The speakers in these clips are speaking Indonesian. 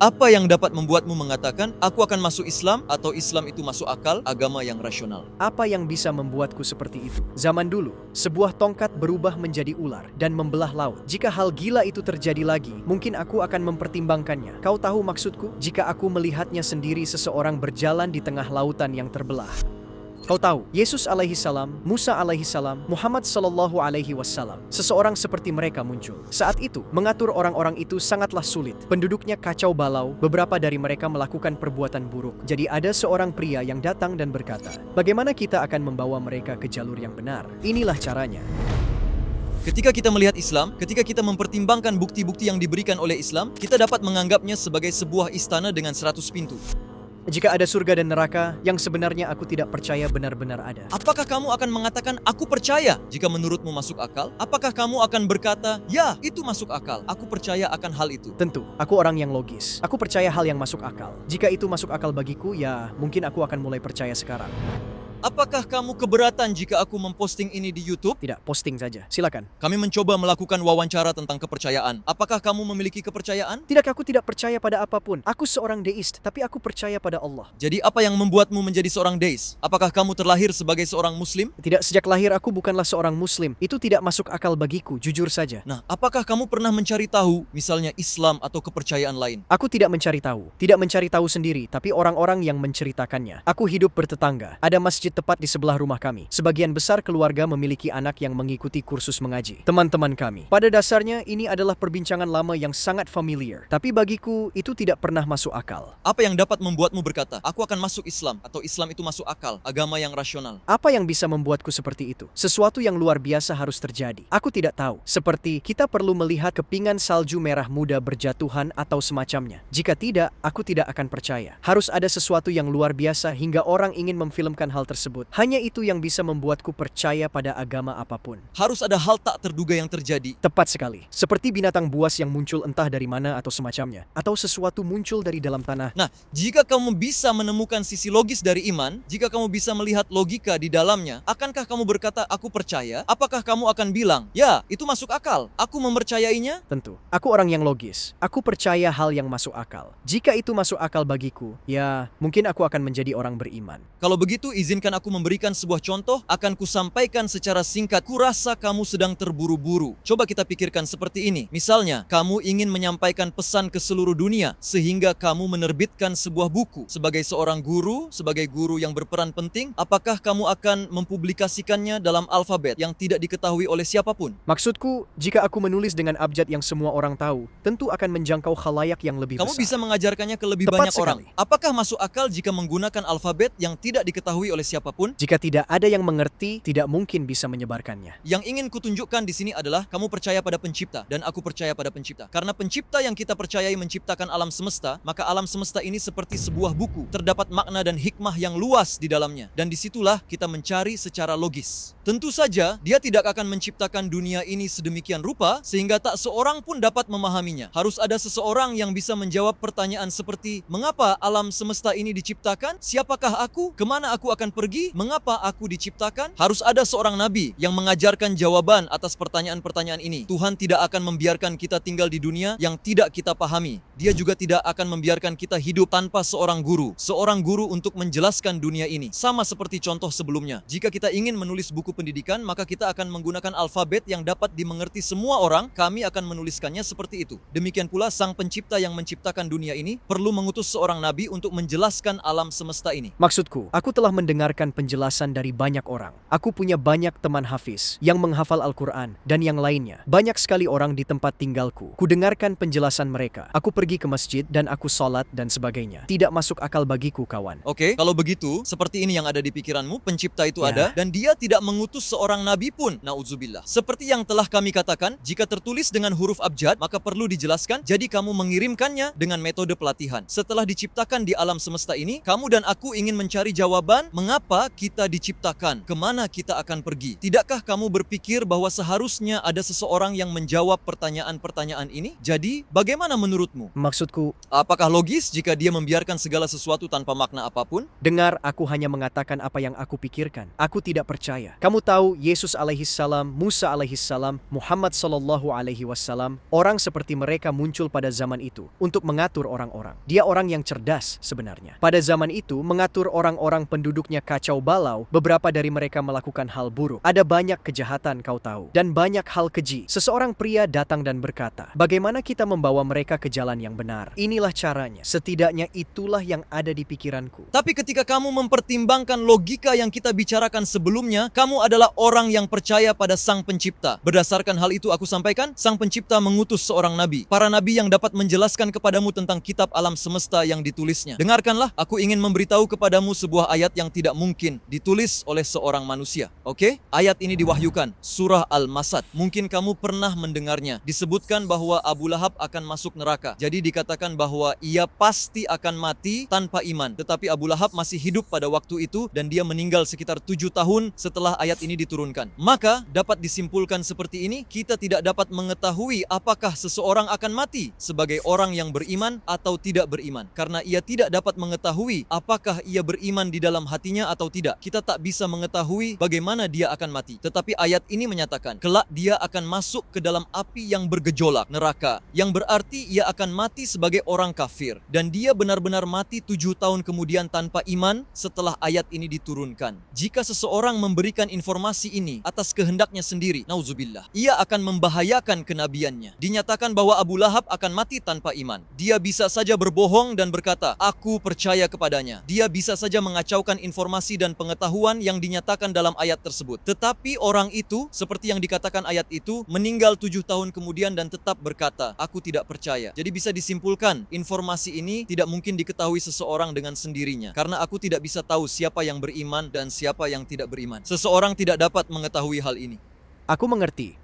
Apa yang dapat membuatmu mengatakan, aku akan masuk Islam atau Islam itu masuk akal, agama yang rasional? Apa yang bisa membuatku seperti itu? Zaman dulu, sebuah tongkat berubah menjadi ular dan membelah laut. Jika hal gila itu terjadi lagi, mungkin aku akan mempertimbangkannya. Kau tahu maksudku? Jika aku melihatnya sendiri seseorang berjalan di tengah lautan yang terbelah. Kau tahu, Yesus alaihi salam, Musa alaihi salam, Muhammad sallallahu alaihi wasallam, seseorang seperti mereka muncul. Saat itu, mengatur orang-orang itu sangatlah sulit. Penduduknya kacau balau, beberapa dari mereka melakukan perbuatan buruk. Jadi ada seorang pria yang datang dan berkata, bagaimana kita akan membawa mereka ke jalur yang benar? Inilah caranya. Ketika kita melihat Islam, ketika kita mempertimbangkan bukti-bukti yang diberikan oleh Islam, kita dapat menganggapnya sebagai sebuah istana dengan 100 pintu. Jika ada surga dan neraka, yang sebenarnya aku tidak percaya benar-benar ada. Apakah kamu akan mengatakan, aku percaya jika menurutmu masuk akal? Apakah kamu akan berkata, ya, itu masuk akal, aku percaya akan hal itu? Tentu, aku orang yang logis. Aku percaya hal yang masuk akal. Jika itu masuk akal bagiku, ya mungkin aku akan mulai percaya sekarang. Apakah kamu keberatan jika aku memposting ini di YouTube? Tidak, posting saja. Silakan. Kami mencoba melakukan wawancara tentang kepercayaan. Apakah kamu memiliki kepercayaan? Tidak, aku tidak percaya pada apapun. Aku seorang deist, tapi aku percaya pada Allah. Jadi apa yang membuatmu menjadi seorang deis? Apakah kamu terlahir sebagai seorang muslim? Tidak, sejak lahir aku bukanlah seorang muslim. Itu tidak masuk akal bagiku, jujur saja. Nah, apakah kamu pernah mencari tahu, misalnya Islam atau kepercayaan lain? Aku tidak mencari tahu. Tidak mencari tahu sendiri, tapi orang-orang yang menceritakannya. Aku hidup bertetangga. Ada masjid tepat di sebelah rumah kami. Sebagian besar keluarga memiliki anak yang mengikuti kursus mengaji. Teman-teman kami. Pada dasarnya, ini adalah perbincangan lama yang sangat familiar. Tapi bagiku, itu tidak pernah masuk akal. Apa yang dapat membuatmu berkata, aku akan masuk Islam atau Islam itu masuk akal, agama yang rasional? Apa yang bisa membuatku seperti itu? Sesuatu yang luar biasa harus terjadi. Aku tidak tahu. Seperti kita perlu melihat kepingan salju merah muda berjatuhan atau semacamnya. Jika tidak, aku tidak akan percaya. Harus ada sesuatu yang luar biasa hingga orang ingin memfilmkan hal tersebut. Hanya itu yang bisa membuatku percaya pada agama apapun. Harus ada hal tak terduga yang terjadi. Tepat sekali. Seperti binatang buas yang muncul entah dari mana atau semacamnya. Atau sesuatu muncul dari dalam tanah. Nah, jika kamu bisa menemukan sisi logis dari iman, jika kamu bisa melihat logika di dalamnya, akankah kamu berkata, aku percaya? Apakah kamu akan bilang, ya, itu masuk akal, aku mempercayainya? Tentu. Aku orang yang logis. Aku percaya hal yang masuk akal. Jika itu masuk akal bagiku, ya, mungkin aku akan menjadi orang beriman. Kalau begitu, izinkan aku memberikan sebuah contoh, akan kusampaikan secara singkat. Kurasa kamu sedang terburu-buru. Coba kita pikirkan seperti ini. Misalnya, kamu ingin menyampaikan pesan ke seluruh dunia, sehingga kamu menerbitkan sebuah buku. Sebagai seorang guru, sebagai guru yang berperan penting, apakah kamu akan mempublikasikannya dalam alfabet yang tidak diketahui oleh siapapun? Maksudku, jika aku menulis dengan abjad yang semua orang tahu, tentu akan menjangkau khalayak yang lebih Kamu besar. bisa mengajarkannya ke lebih Tepat banyak orang. sekali. Apakah masuk akal jika menggunakan alfabet yang tidak diketahui oleh siapapun? Jika tidak ada yang mengerti, tidak mungkin bisa menyebarkannya. Yang ingin kutunjukkan di sini adalah kamu percaya pada pencipta dan aku percaya pada pencipta. Karena pencipta yang kita percayai menciptakan alam semesta, maka alam semesta ini seperti sebuah buku. Terdapat makna dan hikmah yang luas di dalamnya. Dan disitulah kita mencari secara logis. Tentu saja, dia tidak akan menciptakan dunia ini sedemikian rupa sehingga tak seorang pun dapat memahaminya. Harus ada seseorang yang bisa menjawab pertanyaan seperti, mengapa alam semesta ini diciptakan? Siapakah aku? Kemana aku akan pergi? Mengapa aku diciptakan? Harus ada seorang nabi yang mengajarkan jawaban atas pertanyaan-pertanyaan ini. Tuhan tidak akan membiarkan kita tinggal di dunia yang tidak kita pahami. Dia juga tidak akan membiarkan kita hidup tanpa seorang guru. Seorang guru untuk menjelaskan dunia ini. Sama seperti contoh sebelumnya. Jika kita ingin menulis buku pendidikan, maka kita akan menggunakan alfabet yang dapat dimengerti semua orang. Kami akan menuliskannya seperti itu. Demikian pula sang pencipta yang menciptakan dunia ini perlu mengutus seorang nabi untuk menjelaskan alam semesta ini. Maksudku, aku telah mendengarkan penjelasan dari banyak orang. Aku punya banyak teman hafiz yang menghafal Al-Quran dan yang lainnya. Banyak sekali orang di tempat tinggalku. Kudengarkan penjelasan mereka. Aku pergi ke masjid dan aku sholat dan sebagainya. Tidak masuk akal bagiku, kawan. Oke, kalau begitu, seperti ini yang ada di pikiranmu, pencipta itu Ya. ada, dan dia tidak mengutus seorang nabi pun, na'udzubillah. Seperti yang telah kami katakan, jika tertulis dengan huruf abjad, maka perlu dijelaskan, jadi kamu mengirimkannya dengan metode pelatihan. Setelah diciptakan di alam semesta ini, kamu dan aku ingin mencari jawaban, mengapa Kenapa kita diciptakan? Kemana kita akan pergi? Tidakkah kamu berpikir bahwa seharusnya ada seseorang yang menjawab pertanyaan-pertanyaan ini? Jadi, bagaimana menurutmu? Maksudku, Apakah logis jika dia membiarkan segala sesuatu tanpa makna apapun? dengar, aku hanya mengatakan apa yang aku pikirkan. Aku tidak percaya. Kamu tahu, Yesus alaihissalam, Musa alaihissalam, Muhammad sallallahu alaihi wasallam, orang seperti mereka muncul pada zaman itu untuk mengatur orang-orang. Dia orang yang cerdas sebenarnya. Pada zaman itu, mengatur orang-orang penduduknya kacau balau, beberapa dari mereka melakukan hal buruk. Ada banyak kejahatan, kau tahu, dan banyak hal keji. Seseorang pria datang dan berkata, bagaimana kita membawa mereka ke jalan yang benar? Inilah caranya. Setidaknya itulah yang ada di pikiranku. Tapi ketika kamu mempertimbangkan logika yang kita bicarakan sebelumnya, kamu adalah orang yang percaya pada Sang Pencipta. Berdasarkan hal itu aku sampaikan, Sang Pencipta mengutus seorang nabi. Para nabi yang dapat menjelaskan kepadamu tentang kitab alam semesta yang ditulisnya. Dengarkanlah, aku ingin memberitahu kepadamu sebuah ayat yang tidak mungkin ditulis oleh seorang manusia. Oke? Ayat ini diwahyukan, surah Al-Masad. Mungkin kamu pernah mendengarnya. Disebutkan bahwa Abu Lahab akan masuk neraka. Jadi dikatakan bahwa ia pasti akan mati tanpa iman. Tetapi Abu Lahab masih hidup pada waktu itu dan dia meninggal sekitar 7 tahun setelah ayat ini diturunkan. Maka dapat disimpulkan seperti ini, kita tidak dapat mengetahui apakah seseorang akan mati sebagai orang yang beriman atau tidak beriman. Karena ia tidak dapat mengetahui apakah ia beriman di dalam hatinya atau tidak. Kita tak bisa mengetahui bagaimana dia akan mati. Tetapi ayat ini menyatakan, kelak dia akan masuk ke dalam api yang bergejolak, neraka. Yang berarti ia akan mati sebagai orang kafir. Dan dia benar-benar mati 7 tahun kemudian tanpa iman setelah ayat ini diturunkan. Jika seseorang memberikan informasi ini atas kehendaknya sendiri, nauzubillah, ia akan membahayakan kenabiannya. Dinyatakan bahwa Abu Lahab akan mati tanpa iman. Dia bisa saja berbohong dan berkata, aku percaya kepadanya. Dia bisa saja mengacaukan informasi dan pengetahuan yang dinyatakan dalam ayat tersebut. Tetapi orang itu, seperti yang dikatakan ayat itu, meninggal 7 tahun kemudian dan tetap berkata, aku tidak percaya. Jadi bisa disimpulkan, informasi ini tidak mungkin diketahui seseorang dengan sendirinya. Karena aku tidak bisa tahu siapa yang beriman dan siapa yang tidak beriman. Seseorang tidak dapat mengetahui hal ini. Aku mengerti.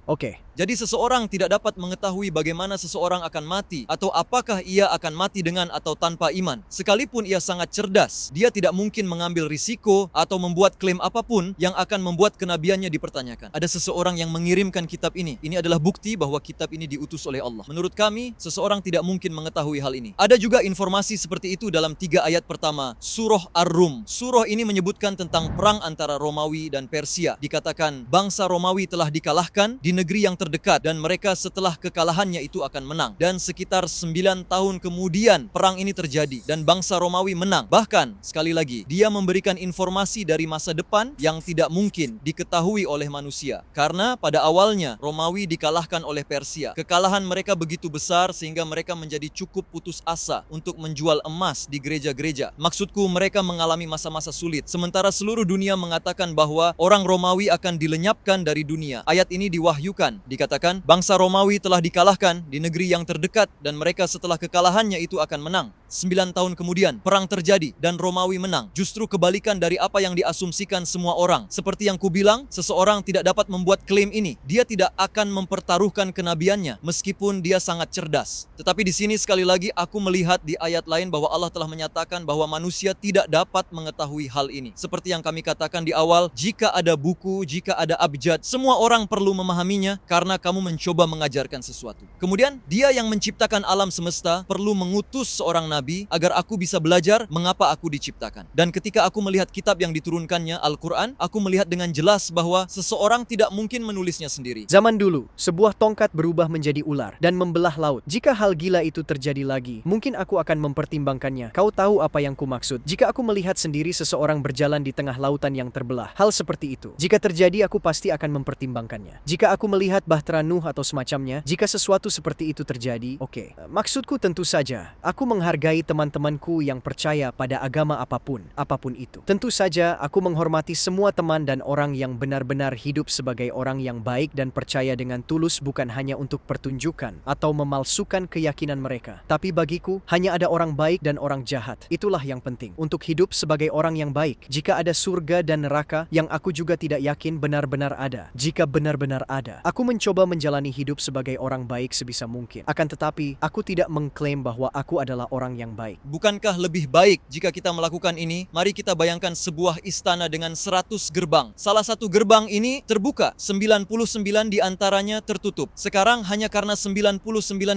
Oke. Jadi seseorang tidak dapat mengetahui bagaimana seseorang akan mati atau apakah ia akan mati dengan atau tanpa iman. Sekalipun ia sangat cerdas, dia tidak mungkin mengambil risiko atau membuat klaim apapun yang akan membuat kenabiannya dipertanyakan. Ada seseorang yang mengirimkan kitab ini. Ini adalah bukti bahwa kitab ini diutus oleh Allah. Menurut kami, seseorang tidak mungkin mengetahui hal ini. Ada juga informasi seperti itu dalam 3 ayat pertama surah Ar-Rum. Surah ini menyebutkan tentang perang antara Romawi dan Persia. Dikatakan bangsa Romawi telah dikalahkan di negeri yang terdekat dan mereka setelah kekalahannya itu akan menang. Dan sekitar 9 tahun kemudian perang ini terjadi dan bangsa Romawi menang. Bahkan sekali lagi dia memberikan informasi dari masa depan yang tidak mungkin diketahui oleh manusia. Karena pada awalnya Romawi dikalahkan oleh Persia. Kekalahan mereka begitu besar sehingga mereka menjadi cukup putus asa untuk menjual emas di gereja-gereja. Maksudku mereka mengalami masa-masa sulit. Sementara seluruh dunia mengatakan bahwa orang Romawi akan dilenyapkan dari dunia. Ayat ini diwahyukan. Dikatakan bangsa Romawi telah dikalahkan di negeri yang terdekat dan mereka setelah kekalahannya itu akan menang. 9 tahun kemudian perang terjadi dan Romawi menang. Justru kebalikan dari apa yang diasumsikan semua orang. Seperti yang kubilang, seseorang tidak dapat membuat klaim ini. Dia tidak akan mempertaruhkan kenabiannya meskipun dia sangat cerdas. Tetapi di sini sekali lagi aku melihat di ayat lain bahwa Allah telah menyatakan bahwa manusia tidak dapat mengetahui hal ini. Seperti yang kami katakan di awal, jika ada buku, jika ada abjad, semua orang perlu memahaminya karena kamu mencoba mengajarkan sesuatu. Kemudian dia yang menciptakan alam semesta perlu mengutus seorang nabi agar aku bisa belajar mengapa aku diciptakan. Dan ketika aku melihat kitab yang diturunkannya, Al-Quran, aku melihat dengan jelas bahwa seseorang tidak mungkin menulisnya sendiri. Zaman dulu, sebuah tongkat berubah menjadi ular dan membelah laut. Jika hal gila itu terjadi lagi, mungkin aku akan mempertimbangkannya. Kau tahu apa yang kumaksud. Jika aku melihat sendiri seseorang berjalan di tengah lautan yang terbelah, hal seperti itu. Jika terjadi, aku pasti akan mempertimbangkannya. Jika aku melihat Bahtera Nuh atau semacamnya, jika sesuatu seperti itu terjadi, oke. Maksudku tentu saja, aku menghargai teman-temanku yang percaya pada agama apapun itu. Tentu saja aku menghormati semua teman dan orang yang benar-benar hidup sebagai orang yang baik dan percaya dengan tulus bukan hanya untuk pertunjukan atau memalsukan keyakinan mereka. Tapi bagiku, hanya ada orang baik dan orang jahat. Itulah yang penting, untuk hidup sebagai orang yang baik. Jika ada surga dan neraka yang aku juga tidak yakin benar-benar ada. Jika benar-benar ada, Iya, aku mencoba menjalani hidup sebagai orang baik sebisa mungkin. Akan tetapi, aku tidak mengklaim bahwa aku adalah orang yang baik. Bukankah lebih baik jika kita melakukan ini? Mari kita bayangkan sebuah istana dengan 100 gerbang. Salah satu gerbang ini terbuka, 99 diantaranya tertutup. Sekarang hanya karena 99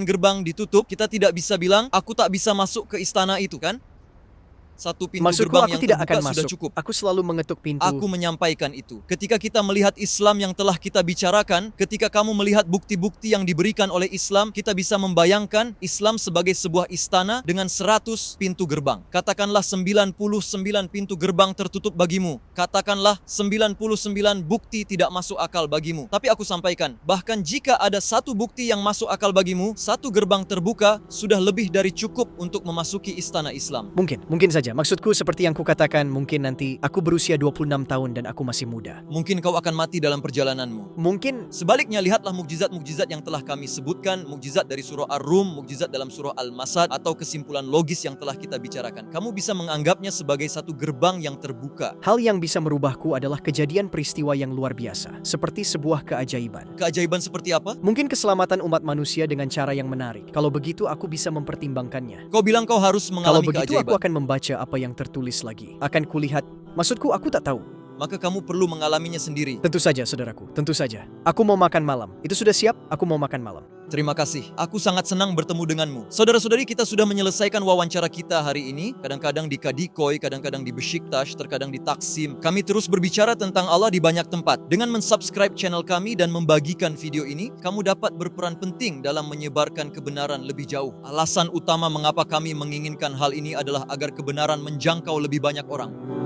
gerbang ditutup, kita tidak bisa bilang, aku tak bisa masuk ke istana itu, kan? Satu pintu Maksudku, gerbang aku yang tidak terbuka akan sudah masuk. cukup. Aku selalu mengetuk pintu. Aku menyampaikan itu. Ketika kita melihat Islam yang telah kita bicarakan, ketika kamu melihat bukti-bukti yang diberikan oleh Islam, kita bisa membayangkan Islam sebagai sebuah istana dengan 100 pintu gerbang. Katakanlah 99 pintu gerbang tertutup bagimu. Katakanlah 99 bukti tidak masuk akal bagimu. Tapi aku sampaikan, bahkan jika ada satu bukti yang masuk akal bagimu, satu gerbang terbuka sudah lebih dari cukup untuk memasuki istana Islam. Mungkin saja. Maksudku seperti yang kukatakan, mungkin nanti aku berusia 26 tahun dan aku masih muda. Mungkin kau akan mati dalam perjalananmu. Mungkin Sebaliknya, lihatlah mukjizat-mukjizat yang telah kami sebutkan, mukjizat dari surah Ar-Rum, mukjizat dalam surah Al-Masad, atau kesimpulan logis yang telah kita bicarakan. Kamu bisa menganggapnya sebagai satu gerbang yang terbuka. hal yang bisa merubahku adalah kejadian peristiwa yang luar biasa, seperti sebuah keajaiban. Keajaiban seperti apa? Mungkin keselamatan umat manusia dengan cara yang menarik. Kalau begitu, aku bisa mempertimbangkannya. Kau bilang kau harus Kalau mengalami begitu, aku keajaiban. akan membaca apa yang tertulis lagi. Akan kulihat. Maksudku, aku tak tahu. Maka kamu perlu mengalaminya sendiri. Tentu saja, saudaraku. Tentu saja. Aku mau makan malam. Itu sudah siap? Aku mau makan malam. Terima kasih. Aku sangat senang bertemu denganmu. Saudara-saudari, kita sudah menyelesaikan wawancara kita hari ini. Kadang-kadang di Kadikoy, kadang-kadang di Besiktas, terkadang di Taksim. Kami terus berbicara tentang Allah di banyak tempat. Dengan mensubscribe channel kami dan membagikan video ini, kamu dapat berperan penting dalam menyebarkan kebenaran lebih jauh. Alasan utama mengapa kami menginginkan hal ini adalah agar kebenaran menjangkau lebih banyak orang.